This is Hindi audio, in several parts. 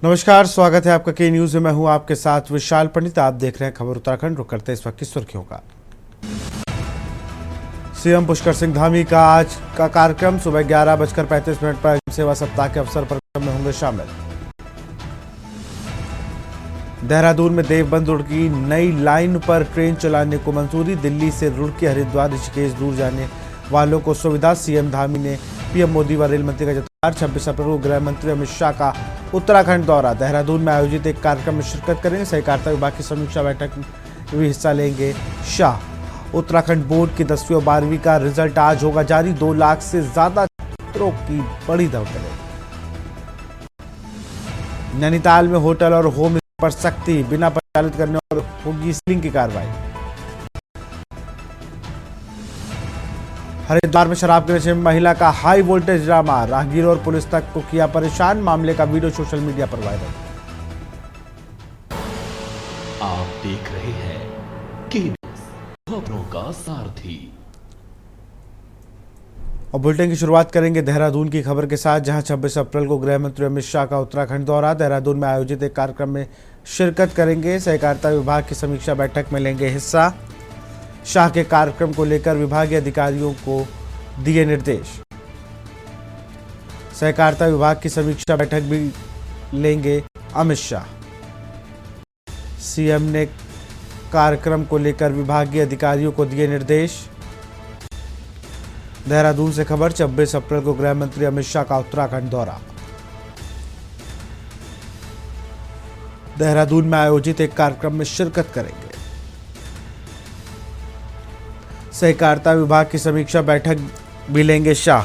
नमस्कार, स्वागत है आपका के न्यूज में। मैं हूं आपके साथ विशाल पंडित। आप देख रहे हैं खबर उत्तराखंड। रुक करते हैं इस वक्त की सुर्खियों का। सीएम पुष्कर सिंह धामी का आज का कार्यक्रम सुबह 11:35 पर सेवा सप्ताह के अवसर पर में होंगे शामिल। देहरादून में देवबंद रुड़की नई लाइन पर ट्रेन चलाने को मंजूरी। दिल्ली से रुड़की, हरिद्वार, ऋषिकेश दूर जाने वालों को सुविधा। सीएम धामी ने पीएम मोदी व रेल मंत्री का जताया। 26 अप्रैल को गृह मंत्री अमित शाह का उत्तराखंड दौरा। देहरादून में आयोजित एक कार्यक्रम में शिरकत करेंगे। सहकारिता विभाग की समीक्षा बैठक में भी हिस्सा लेंगे शाह। उत्तराखंड बोर्ड की 10वीं और 12वीं का रिजल्ट आज होगा जारी। 2 लाख से ज्यादा छात्रों की बड़ी दौड़। नैनीताल में होटल और होम पर सख्ती, बिना परिचालित करने और होगी सीलिंग की कार्रवाई। हरिद्वार में शराब के नशे में महिला का हाई वोल्टेज ड्रामा, राहगीर और पुलिस तक को किया परेशान। मामले का वीडियो सोशल मीडिया पर वायरल। आप देख रहे हैं खबरों का सारथी। और बुलेटिन की शुरुआत करेंगे देहरादून की खबर के साथ, जहां 26 अप्रैल को गृह मंत्री अमित शाह का उत्तराखंड दौरा। देहरादून में आयोजित एक कार्यक्रम में शिरकत करेंगे। सहकारिता विभाग की समीक्षा बैठक में लेंगे हिस्सा। शाह के कार्यक्रम को लेकर विभागीय अधिकारियों को दिए निर्देश। सहकारिता विभाग की समीक्षा बैठक भी लेंगे अमित शाह। सीएम ने कार्यक्रम को लेकर विभागीय अधिकारियों को दिए निर्देश। देहरादून से खबर, 26 अप्रैल को गृह मंत्री अमित शाह का उत्तराखंड दौरा। देहरादून में आयोजित एक कार्यक्रम में शिरकत करेंगे। सहकारिता विभाग की समीक्षा बैठक भी लेंगे शाह।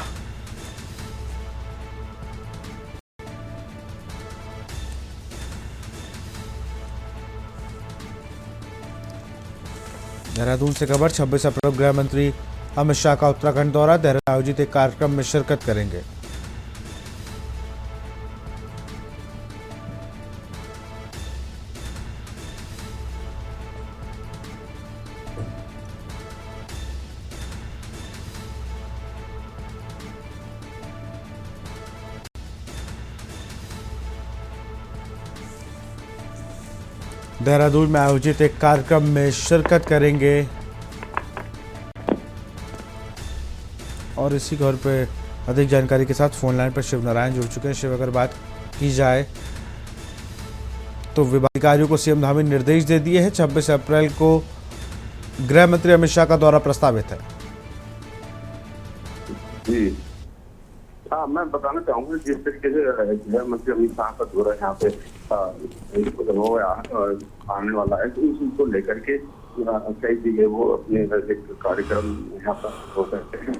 देहरादून से खबर, 26 अप्रैल गृह मंत्री अमित शाह का उत्तराखंड दौरा। देहरादून आयोजित एक कार्यक्रम में शिरकत करेंगे। देहरादून में आयोजित एक कार्यक्रम में शिरकत करेंगे। और इसी खबर पे अधिक जानकारी के साथ फोन लाइन पर शिव नारायण जुड़ चुके हैं। शिव, अगर बात की जाए तो विभागाधिकारियों को सीएम धामी ने निर्देश दे दिए हैं। 26 अप्रैल को गृह मंत्री अमित शाह का दौरा प्रस्तावित है। जी हाँ, मैं बताना चाहूंगा जिस तरीके से गृह मंत्री अमित शाह का दौरा यहाँ पे आने वाला है, तो उसको लेकर के कई जगह वो अपने कार्यक्रम यहाँ पर हो सकते हैं।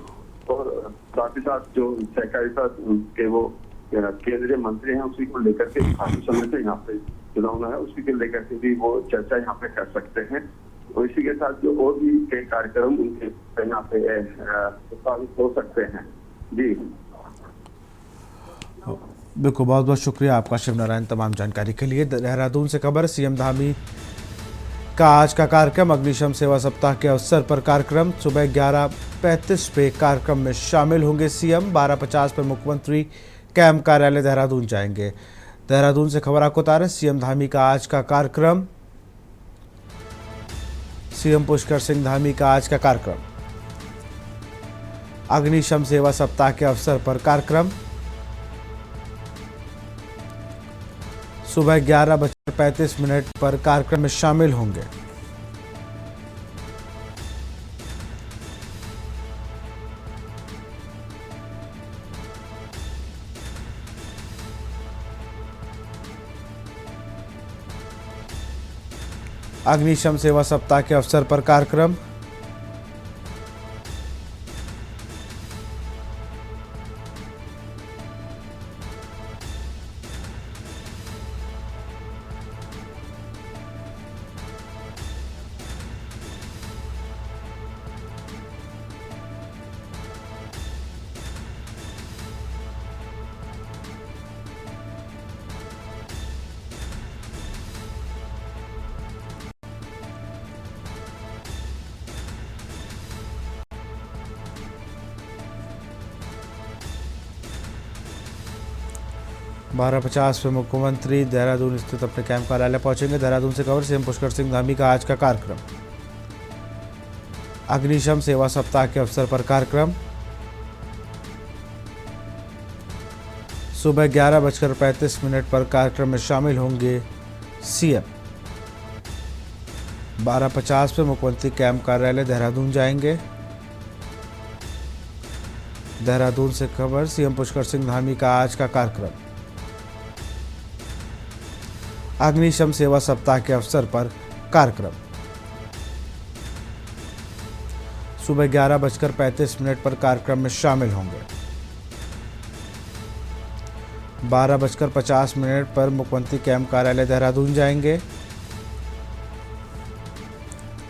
और साथ ही साथ जो सहकारिता के वो केंद्रीय मंत्री हैं, उसी को लेकर के काफी समय से यहाँ पे चुनाव है, उसी को लेकर के भी वो चर्चा यहाँ पे कर सकते हैं। और इसी के साथ जो और भी कई कार्यक्रम उनके यहाँ पे प्रस्तावित हो सकते हैं। जी बिल्कुल, बहुत बहुत शुक्रिया आपका शिव नारायण तमाम जानकारी के लिए। देहरादून से खबर, सीएम धामी का आज का कार्यक्रम, अग्निशम सेवा सप्ताह के अवसर पर कार्यक्रम। सुबह 11:35 पे कार्यक्रम में शामिल होंगे सीएम। 12:50 पर मुख्यमंत्री कैंप कार्यालय देहरादून जाएंगे। देहरादून से खबर आपको बता रहे, सीएम धामी का आज का कार्यक्रम। सीएम पुष्कर सिंह धामी का आज का कार्यक्रम, अग्निशम सेवा सप्ताह के अवसर पर कार्यक्रम। सुबह 11:35 पर कार्यक्रम में शामिल होंगे। अग्निशम सेवा सप्ताह के अवसर पर कार्यक्रम। 12:50 पे मुख्यमंत्री देहरादून स्थित अपने कैंप कार्यालय पहुंचेंगे। देहरादून से खबर, सीएम पुष्कर सिंह धामी का आज का कार्यक्रम। अग्निशम सेवा सप्ताह के अवसर पर कार्यक्रम। सुबह 11:35 पर कार्यक्रम में शामिल होंगे सीएम। 12:50 पे मुख्यमंत्री कैंप कार्यालय देहरादून जाएंगे। देहरादून से खबर, सीएम पुष्कर सिंह धामी का आज का कार्यक्रम। अग्निशम सेवा सप्ताह के अवसर पर कार्यक्रम। सुबह 11:35 पर कार्यक्रम में शामिल होंगे। 12:50 पर मुख्यमंत्री कैंप कार्यालय देहरादून जाएंगे।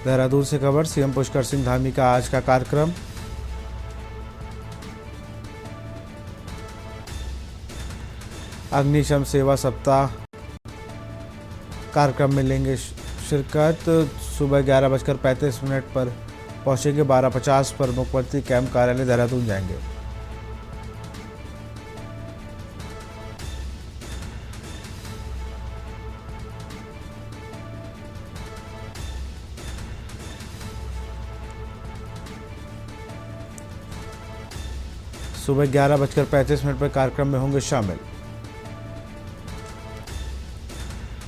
देहरादून से खबर, सीएम पुष्कर सिंह धामी का आज का कार्यक्रम। अग्निशम सेवा सप्ताह कार्यक्रम में लेंगे शिरकत। सुबह 11:35 पर पहुंचेंगे। 12:50 पर मुख्यमंत्री कैंप कार्यालय देहरादून जाएंगे। सुबह 11:35 पर कार्यक्रम में होंगे शामिल।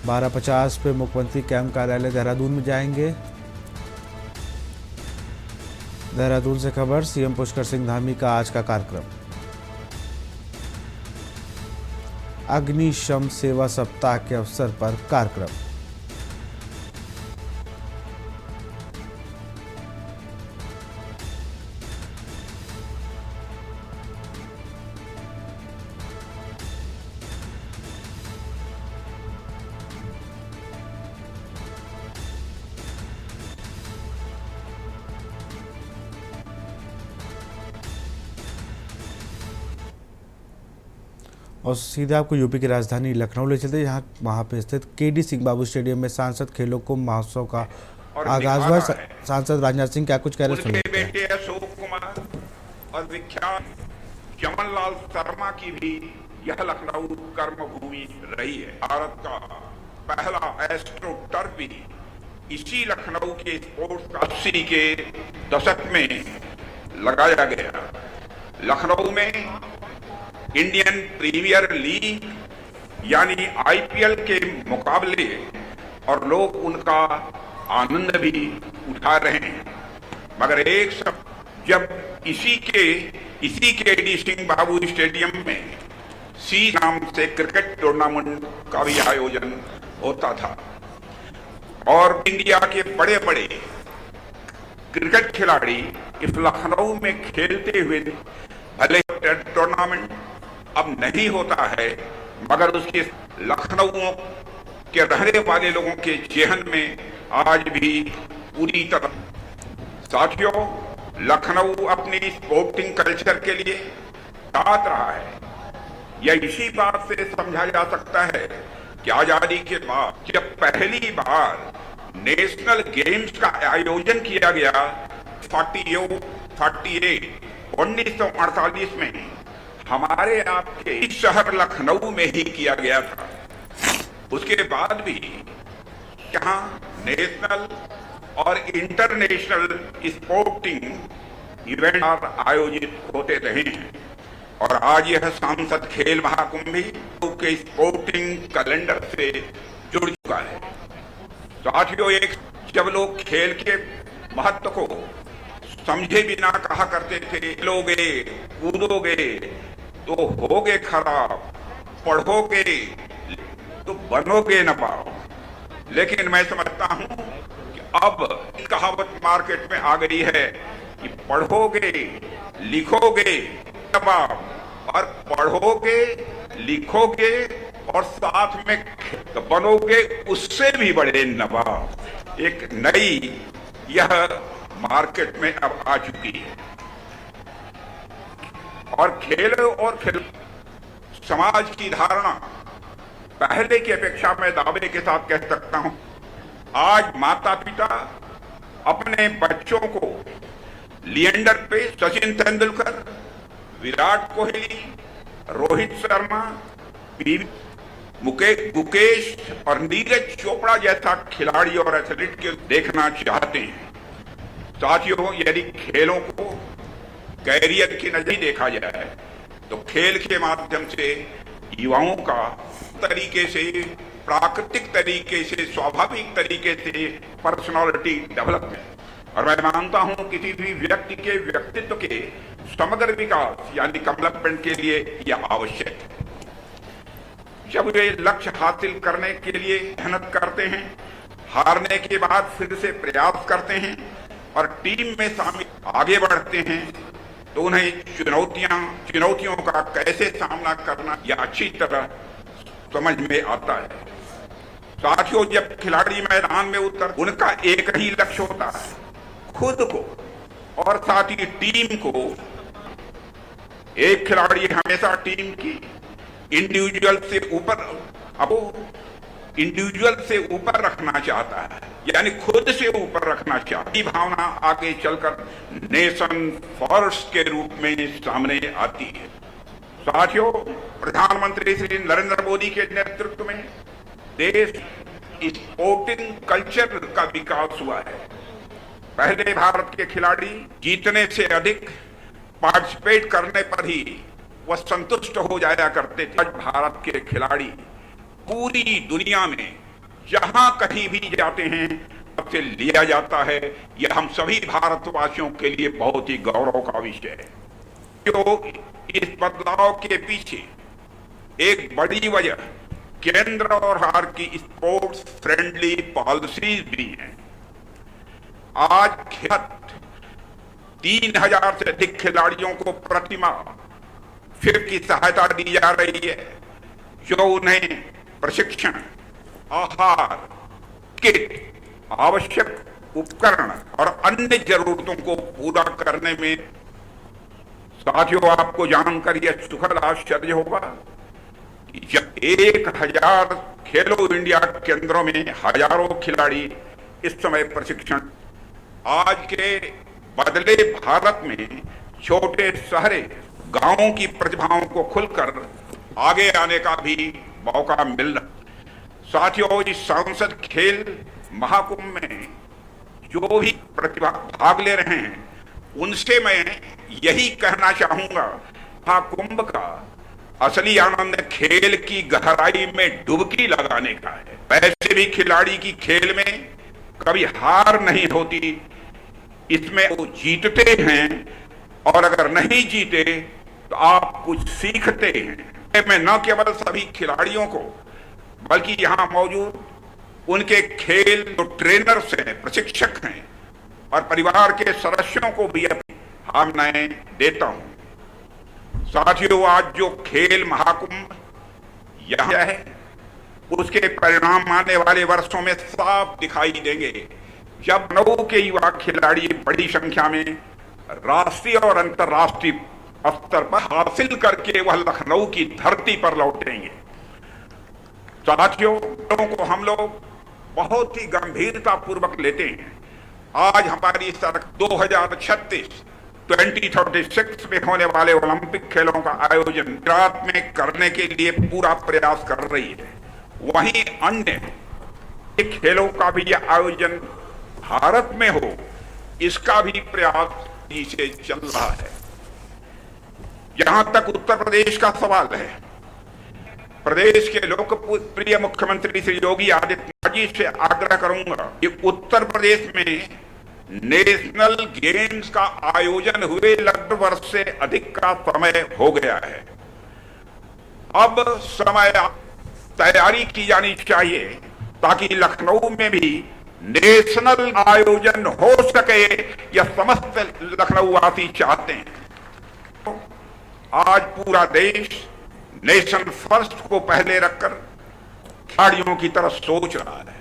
12:50 पे मुख्यमंत्री कैंप कार्यालय देहरादून में जाएंगे। देहरादून से खबर, सीएम पुष्कर सिंह धामी का आज का कार्यक्रम। अग्निशम सेवा सप्ताह के अवसर पर कार्यक्रम। और सीधे आपको यूपी की राजधानी लखनऊ ले चलते, यहाँ वहाँ पे स्थित केडी सिंह बाबू स्टेडियम में सांसद खेलों कुंभ महोत्सव का आगाज हुआ। सांसद राजनाथ सिंह क्या कुछ कह रहे हैं, बेटे अशोक कुमार और विख्यात चमन लाल शर्मा की भी यह लखनऊ कर्मभूमि रही है। भारत का पहला एस्ट्रो टर्फ भी इसी लखनऊ के स्पोर्ट्स का 80 के दशक में लगाया गया। लखनऊ में इंडियन प्रीमियर लीग यानी आईपीएल के मुकाबले और लोग उनका आनंद भी उठा रहे हैं। मगर एक सब जब इसी के डी सिंह बाबू स्टेडियम में सी नाम से क्रिकेट टूर्नामेंट का भी आयोजन होता था और इंडिया के बड़े बड़े क्रिकेट खिलाड़ी इस लखनऊ में खेलते हुए, भले टूर्नामेंट अब नहीं होता है मगर उसके लखनऊ के रहने वाले लोगों के जेहन में आज भी पूरी तरह। साथियों, लखनऊ अपनी स्पोर्टिंग कल्चर के लिए साथ रहा है। यह इसी बात से समझा जा सकता है कि आजादी के बाद जब पहली बार नेशनल गेम्स का आयोजन किया गया 1948 में हमारे आपके शहर लखनऊ में ही किया गया था। उसके बाद भी यहाँ नेशनल और इंटरनेशनल स्पोर्टिंग इवेंट आयोजित होते रहे हैं और आज यह सांसद खेल महाकुंभ भी के स्पोर्टिंग कैलेंडर से जुड़ चुका है। साथियों, एक जब लोग खेल के महत्व को समझे बिना कहा करते थे, खेलोगे कूदोगे तो होगे खराब, पढ़ोगे तो बनोगे न पाओ। लेकिन मैं समझता हूं कि अब कहावत मार्केट में आ गई है कि पढ़ोगे लिखोगे नवाब और पढ़ोगे लिखोगे और साथ में बनोगे उससे भी बड़े नवाब। एक नई यह मार्केट में अब आ चुकी है और खेल समाज की धारणा पहले की अपेक्षा मैं दावे के साथ कह सकता हूं, आज माता पिता अपने बच्चों को लिएंडर पेस, सचिन तेंदुलकर, विराट कोहली, रोहित शर्मा, पीवी मुकेश और नीरज चोपड़ा जैसा खिलाड़ी और एथलीट के देखना चाहते हैं। साथियों, यदि खेलों को कैरियर की नजर देखा जाए तो खेल के माध्यम से युवाओं का तरीके से, प्राकृतिक तरीके से, स्वाभाविक तरीके से पर्सनालिटी डेवलपमेंट, और मैं मानता हूं किसी भी व्यक्ति के व्यक्तित्व के समग्र विकास यानी डेवलपमेंट के लिए यह आवश्यक है। जब वे लक्ष्य हासिल करने के लिए मेहनत करते हैं, हारने के बाद फिर से प्रयास करते हैं और टीम में शामिल आगे बढ़ते हैं, तो उन्हें चुनौतियों का कैसे सामना करना यह अच्छी तरह समझ में आता है। साथियों, जब खिलाड़ी मैदान में उतर उनका एक ही लक्ष्य होता है, खुद को और साथ ही टीम को। एक खिलाड़ी हमेशा टीम की इंडिविजुअल से ऊपर रखना चाहता है, यानी खुद से ऊपर रखना चाहता है। भावना आगे चलकर नेशन फर्स्ट के रूप में सामने आती है। साथियों, प्रधानमंत्री श्री नरेंद्र मोदी के नेतृत्व में देश स्पोर्टिंग कल्चर का विकास हुआ है। पहले भारत के खिलाड़ी जीतने से अधिक पार्टिसिपेट करने पर ही वह संतुष्ट हो जाया करते थे। आज भारत के खिलाड़ी पूरी दुनिया में जहां कहीं भी जाते हैं सबसे लिया जाता है। यह हम सभी भारतवासियों के लिए बहुत ही गौरव का विषय है। तो इस बदलाव के पीछे एक बड़ी वजह केंद्र और सरकार की स्पोर्ट्स फ्रेंडली पॉलिसीज भी हैं। आज 3000 से अधिक खिलाड़ियों को प्रतिमाह फिर की सहायता दी जा रही है, जो उन्हें प्रशिक्षण, आहार, किट, आवश्यक उपकरण और अन्य जरूरतों को पूरा करने में। साथियों, आपको जानकर यह सुखद आश्चर्य होगा कि जब 1000 खेलो इंडिया केंद्रों में हजारों खिलाड़ी इस समय प्रशिक्षण, आज के बदले भारत में छोटे शहरे गांवों की प्रतिभाओं को खुलकर आगे आने का भी मौका मिल रहा। साथियों, इस संसद खेल महाकुंभ में जो भी प्रतिभा भाग ले रहे हैं उनसे मैं यही कहना चाहूंगा, महाकुंभ का असली आनंद खेल की गहराई में डुबकी लगाने का है। वैसे भी खिलाड़ी की खेल में कभी हार नहीं होती, इसमें वो जीतते हैं और अगर नहीं जीते तो आप कुछ सीखते हैं। मैं न केवल सभी खिलाड़ियों को बल्कि यहाँ मौजूद उनके खेल जो ट्रेनर्स हैं, प्रशिक्षक हैं और परिवार के सदस्यों को भी भावनाएं देता हूं। साथियों, आज जो खेल महाकुंभ यहाँ है उसके परिणाम आने वाले वर्षों में साफ दिखाई देंगे, जब लखनऊ के युवा खिलाड़ी बड़ी संख्या में राष्ट्रीय और अंतर्राष्ट्रीय स्तर पर हासिल करके वह लखनऊ की धरती पर लौटेंगे। साथियों, को हम लोग बहुत ही गंभीरता पूर्वक लेते हैं। आज हमारी सरकार 2036 में होने वाले ओलंपिक खेलों का आयोजन गुजरात में करने के लिए पूरा प्रयास कर रही है। वहीं अन्य खेलों का भी यह आयोजन भारत में हो, इसका भी प्रयास से चल रहा है। जहां तक उत्तर प्रदेश का सवाल है, प्रदेश के लोकप्रिय मुख्यमंत्री श्री योगी आदित्यनाथ जी से आग्रह करूंगा कि उत्तर प्रदेश में नेशनल गेम्स का आयोजन हुए लगभग वर्ष से अधिक का समय हो गया है। अब समय तैयारी की जानी चाहिए ताकि लखनऊ में भी नेशनल आयोजन हो सके, यह समस्त लखनऊ वासी चाहते हैं। आज पूरा देश नेशन फर्स्ट को पहले रखकर खिलाड़ियों की तरफ सोच रहा है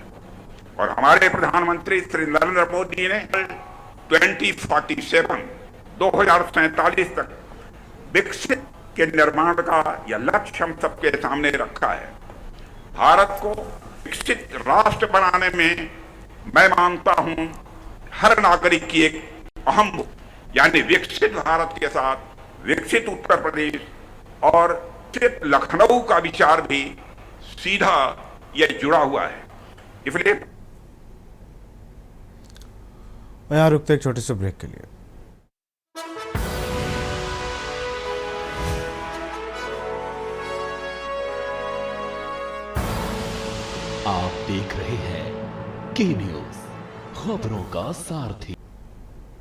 और हमारे प्रधानमंत्री श्री नरेंद्र मोदी ने 2047 तक विकसित के निर्माण का यह लक्ष्य हम सबके सामने रखा है। भारत को विकसित राष्ट्र बनाने में मैं मानता हूं हर नागरिक की एक अहम, यानी विकसित भारत के साथ विकसित उत्तर प्रदेश और सिर्फ लखनऊ का विचार भी सीधा यह जुड़ा हुआ है। इसलिए यहाँ रुकते एक छोटे से ब्रेक के लिए। आप देख रहे हैं के न्यूज, खबरों का सारथी।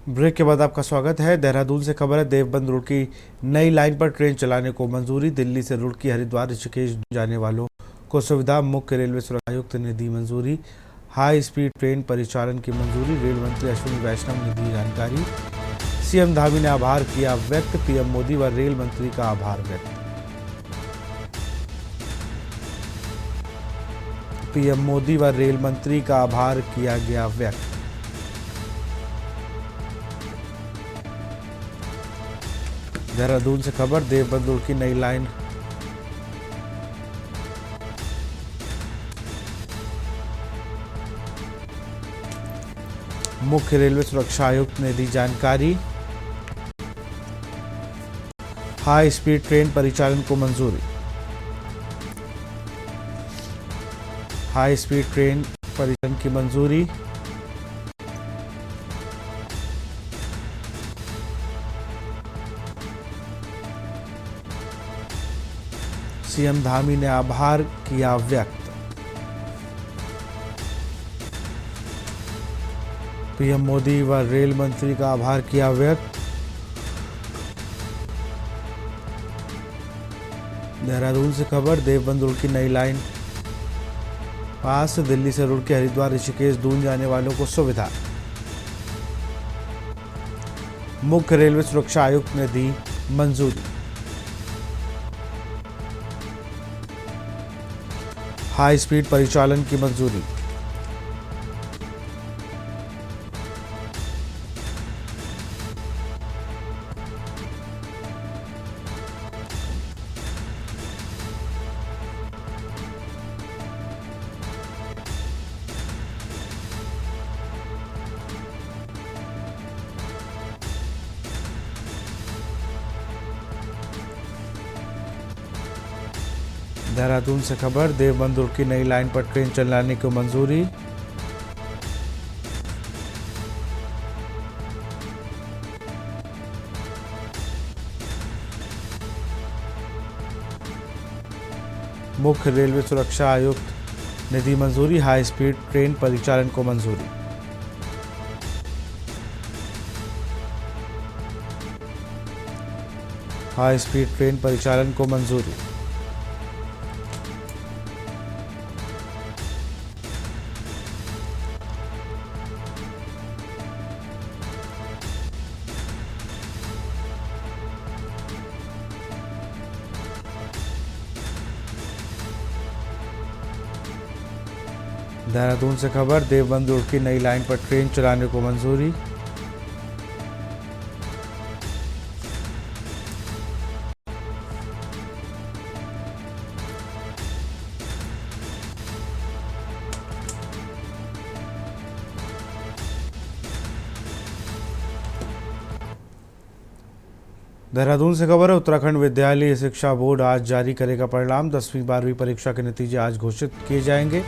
ब्रेक के बाद आपका स्वागत है। देहरादून से खबर है, देवबंद रोड की नई लाइन पर ट्रेन चलाने को मंजूरी। दिल्ली से रुड़की, हरिद्वार, ऋषिकेश जाने वालों को सुविधा। मुख्य रेलवे सुरक्षा आयुक्त ने दी मंजूरी। हाई स्पीड ट्रेन परिचालन की मंजूरी। रेल मंत्री अश्विनी वैष्णव ने दी जानकारी। सीएम धामी ने आभार किया व्यक्त। पीएम मोदी व रेल मंत्री का आभार व्यक्त। पीएम मोदी व रेल मंत्री का आभार किया गया व्यक्त। देहरादून से खबर, देवबंद रोड की नई लाइन मुख्य रेलवे सुरक्षा आयुक्त ने दी जानकारी। हाई स्पीड ट्रेन परिचालन को मंजूरी। हाई स्पीड ट्रेन परिचालन की मंजूरी। सीएम धामी ने आभार किया व्यक्त। पीएम मोदी व रेल मंत्री का आभार किया व्यक्त। देहरादून से खबर, देवबंद रोड की नई लाइन पास। दिल्ली से रुड़की, हरिद्वार, ऋषिकेश दून जाने वालों को सुविधा। मुख्य रेलवे सुरक्षा आयुक्त ने दी मंजूरी। हाई स्पीड परिचालन की मंजूरी। देहरादून से खबर, देवबंद रोड की नई लाइन पर ट्रेन चलाने को मंजूरी। मुख्य रेलवे सुरक्षा आयुक्त ने दी मंजूरी। हाई स्पीड ट्रेन परिचालन को मंजूरी। हाई स्पीड ट्रेन परिचालन को मंजूरी। देहरादून से खबर, देवबंद रोड की नई लाइन पर ट्रेन चलाने को मंजूरी। देहरादून से खबर है, उत्तराखंड विद्यालय शिक्षा बोर्ड आज जारी करेगा परिणाम। 10वीं 12वीं परीक्षा के नतीजे आज घोषित किए जाएंगे।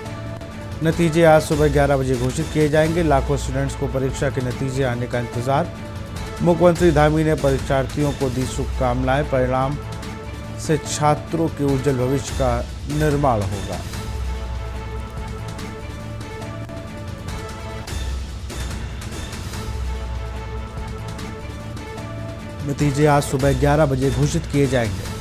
नतीजे आज सुबह 11 बजे घोषित किए जाएंगे। लाखों स्टूडेंट्स को परीक्षा के नतीजे आने का इंतजार। मुख्यमंत्री धामी ने परीक्षार्थियों को दी शुभकामनाएं। परिणाम से छात्रों के उज्जवल भविष्य का निर्माण होगा। नतीजे आज सुबह 11 बजे घोषित किए जाएंगे।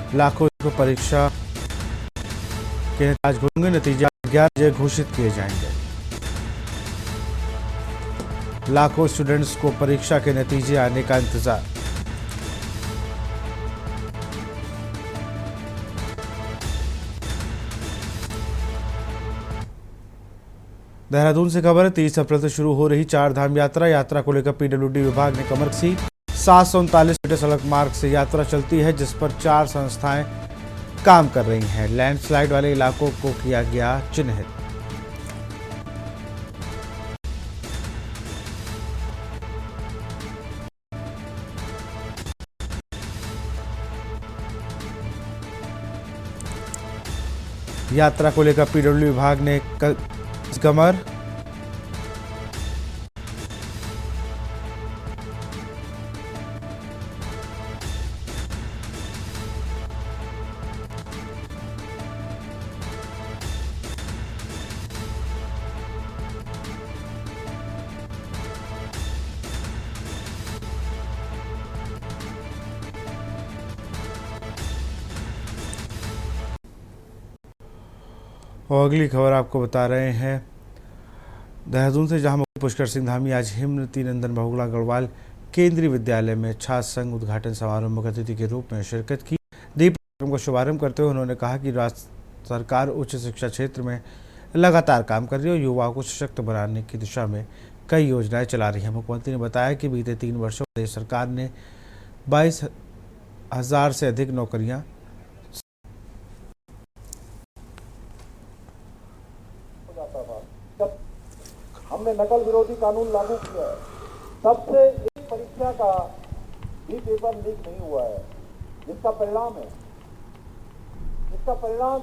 लाखों को परीक्षा के आज होंगे, नतीजे 11 घोषित किए जाएंगे। लाखों स्टूडेंट्स को परीक्षा के नतीजे आने का इंतजार। देहरादून से खबर है, 30 अप्रैल से शुरू हो रही चार धाम यात्रा को लेकर पीडब्ल्यूडी विभाग ने कमर कसी। 739 मीटर सड़क मार्ग से यात्रा चलती है, जिस पर 4 संस्थाएं काम कर रही हैं। लैंडस्लाइड वाले इलाकों को किया गया चिन्हित। यात्रा को लेकर पीडब्ल्यूडी विभाग ने कमर। और अगली खबर आपको बता रहे हैं देहरादून से, जहां पुष्कर सिंह धामी आज हिमवती नंदन बहुगुणा गढ़वाल केंद्रीय विद्यालय में छात्र संघ उद्घाटन समारोह में मुख्य अतिथि के रूप में शिरकत की। दीप कार्यक्रम का शुभारंभ करते हुए उन्होंने कहा कि राज्य सरकार उच्च शिक्षा क्षेत्र में लगातार काम कर रही है और युवाओं को सशक्त बनाने की दिशा में कई योजनाएं चला रही है। मुख्यमंत्री ने बताया कि बीते 3 वर्षों में देश सरकार ने 22,000 से अधिक नौकरियां जब हमने नकल विरोधी कानून लागू किया है, तब से एक परीक्षा का भी पेपर लीक नहीं हुआ है, जिसका परिणाम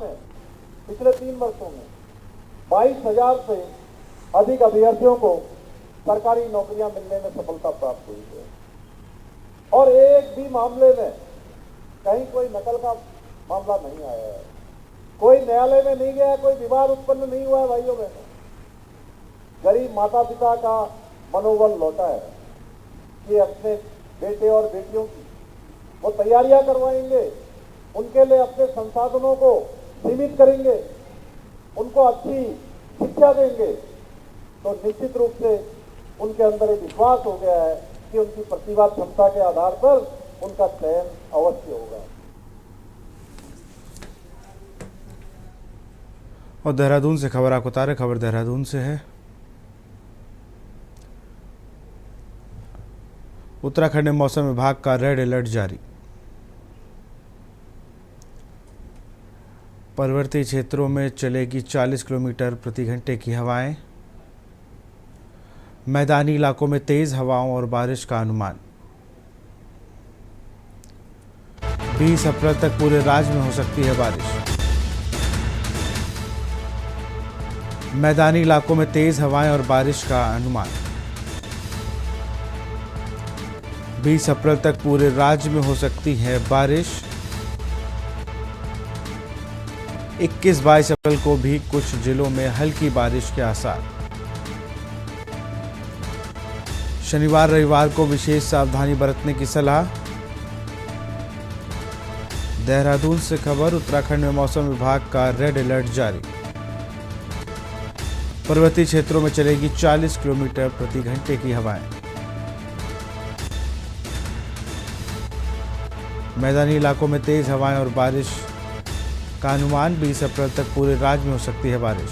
है पिछले 3 वर्षों में 22,000 से अधिक अभ्यर्थियों को सरकारी नौकरियां मिलने में सफलता प्राप्त हुई है। और एक भी मामले में कहीं कोई नकल का मामला नहीं आया है, कोई न्यायालय में नहीं गया, कोई विवाद उत्पन्न नहीं हुआ है। भाइयों बहनों, गरीब माता पिता का मनोबल लौटा है कि अपने बेटे और बेटियों की वो तैयारियां करवाएंगे, उनके लिए अपने संसाधनों को सीमित करेंगे, उनको अच्छी शिक्षा देंगे, तो निश्चित रूप से उनके अंदर एक विश्वास हो गया है कि उनकी प्रतिभा क्षमता के आधार पर उनका चयन अवश्य होगा। और देहरादून से खबर आपको बता रहे, खबर देहरादून से है। उत्तराखंड में मौसम विभाग का रेड अलर्ट जारी। पर्वतीय क्षेत्रों में चलेगी 40 किलोमीटर प्रति घंटे की हवाएं। मैदानी इलाकों में तेज हवाओं और बारिश का अनुमान। 20 अप्रैल तक पूरे राज्य में हो सकती है बारिश। मैदानी इलाकों में तेज हवाएं और बारिश का अनुमान। 20 अप्रैल तक पूरे राज्य में हो सकती है बारिश। 21-22 अप्रैल को भी कुछ जिलों में हल्की बारिश के आसार। शनिवार रविवार को विशेष सावधानी बरतने की सलाह। देहरादून से खबर, उत्तराखंड में मौसम विभाग का रेड अलर्ट जारी। पर्वतीय क्षेत्रों में चलेगी 40 किलोमीटर प्रति घंटे की हवाएं। मैदानी इलाकों में तेज हवाएं और बारिश का अनुमान। 20 अप्रैल तक पूरे राज्य में हो सकती है बारिश।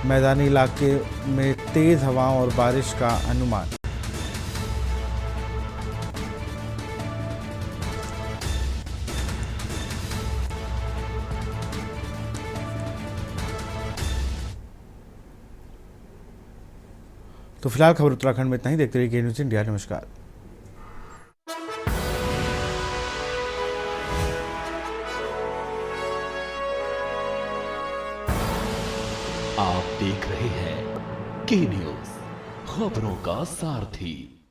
मैदानी इलाके में तेज हवाओं और बारिश का अनुमान। तो फिलहाल खबर उत्तराखंड में इतना ही। देखते रहिए के न्यूज़ इंडिया। नमस्कार। आप देख रहे हैं के न्यूज़, खबरों का सारथी।